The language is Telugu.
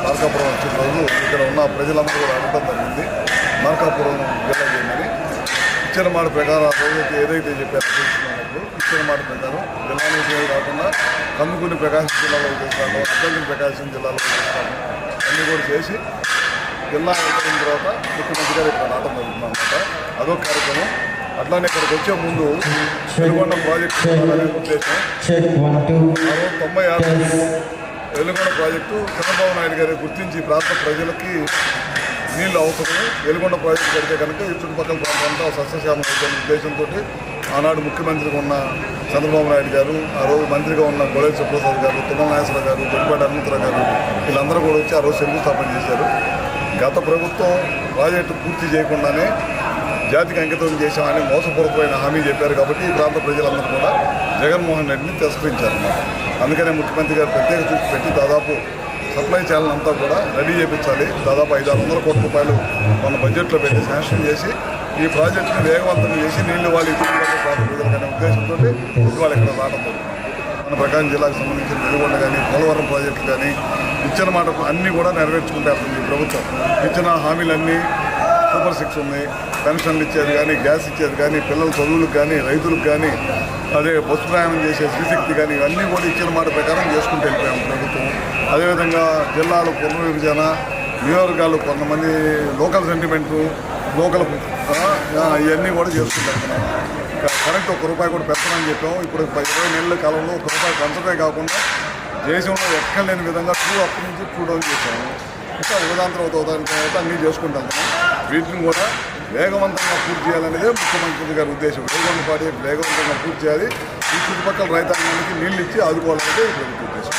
మార్కాపురం వచ్చిన రోజు ఇక్కడ ఉన్న ప్రజలందరూ కూడా అడగడం జరిగింది మార్కాపురం జిల్లా చేయమని. ఇచ్చిన మాట ప్రకారం ఆ రోజు ఏదైతే చెప్పారో తెలుసుకున్నప్పుడు ఇచ్చిన మాట ప్రకారం జిల్లాలో కాకుండా కందుకూరి ప్రకాశం జిల్లాలో చేస్తాను, అద్దంకి ప్రకాశం జిల్లాలో చేస్తాను అన్నీ కూడా చేసి జిల్లా అయిపోయిన తర్వాత ముఖ్యమంత్రి గారు ఇక్కడ రావడం జరుగుతుంది అన్నమాట. అదొక కార్యక్రమం. అట్లానే ఇక్కడికి వచ్చే ముందు వెలుగొండ ప్రాజెక్టు అనే ఉద్దేశం 96 వెలుగొండ ప్రాజెక్టు చంద్రబాబు నాయుడు గారు గుర్తించి ప్రాంత ప్రజలకి నీళ్ళు అవసరం, వెలుగొండ ప్రాజెక్టు కడితే కనుక ఈ చుట్టుపక్కల ప్రాంతాలంతా సస్యశ్యామం అవుతున్న ఉద్దేశంతో ఆనాడు ముఖ్యమంత్రిగా ఉన్న చంద్రబాబు నాయుడు గారు, ఆ రోజు మంత్రిగా ఉన్న గొడవ సుప్రసాద్ గారు, తుమ్మల నాగేశ్వరరావు గారు, దొడ్డిపాటి హనుమంతరావు గారు వీళ్ళందరూ కూడా వచ్చి ఆ రోజు శంకుస్థాపన చేశారు. గత ప్రభుత్వం ప్రాజెక్టు పూర్తి చేయకుండానే జాతికి అంకితం చేశామని మోసపూరితమైన హామీ చెప్పారు. కాబట్టి ఈ ప్రాంత ప్రజలందరూ కూడా జగన్మోహన్ రెడ్డిని తిరస్కరించారన్నమాట. అందుకనే ముఖ్యమంత్రి గారు ప్రత్యేక చూసి పెట్టి దాదాపు సప్లై ఛానల్ అంతా కూడా రెడీ చేయించాలి. దాదాపు 500-600 కోట్ల రూపాయలు మన బడ్జెట్లో పెట్టి శాంక్షన్ చేసి ఈ ప్రాజెక్టును వేగవంతం చేసి నీళ్లు వాళ్ళు ఇటువంటి ప్రాంత ప్రజలకనే ఉద్దేశంతో ఇవాళ ఇక్కడ రావడం జరుగుతుంది. మన ప్రకాశం జిల్లాకు సంబంధించిన వెలుగొండ కానీ పోలవరం ప్రాజెక్టులు కానీ ఇచ్చిన మాట అన్నీ కూడా నెరవేర్చుకుంటే ఈ ప్రభుత్వం ఇచ్చిన హామీలన్నీ సూపర్ 6 ఉంది, పెన్షన్లు ఇచ్చేది కానీ, గ్యాస్ ఇచ్చేది కానీ, పిల్లల చదువులకు కానీ, రైతులకు కానీ, అదే బస్సు ప్రయాణం చేసే శ్రీశక్తి కానీ ఇవన్నీ కూడా ఇచ్చిన మాట ప్రకారం చేసుకుంటూ వెళ్ళిపోయాము ప్రభుత్వం. అదేవిధంగా జిల్లాలో పునర్విభజన, నియోజకవర్గాలు కొంతమంది లోకల్ సెంటిమెంటు, లోకల్ ఇవన్నీ కూడా చేసుకుంటూ వెళ్తున్నాము. కరెంట్ ₹1 కూడా పెంచమని చెప్పాము. ఇప్పుడు 20 నెలల కాలంలో ₹1 పెంచడమే కాకుండా దేశంలో ఎక్కడ లేని విధంగా అప్పటి నుంచి 2 డౌన్ చేశాము. ఇంకా ఒకదాని తర్వాత అన్నీ చేసుకుంటూ వెళ్తున్నాం. వీటిని కూడా వేగవంతంగా పూర్తి చేయాలనేదే ముఖ్యమంత్రి గారి ఉద్దేశం. వేగవంతంగా పూర్తి చేయాలి. ఈ చుట్టుపక్కల రైతాంగానికి నీళ్ళు ఇచ్చి ఆదుకోవాలనేదే ఈ ప్రభుత్వ ఉద్దేశం.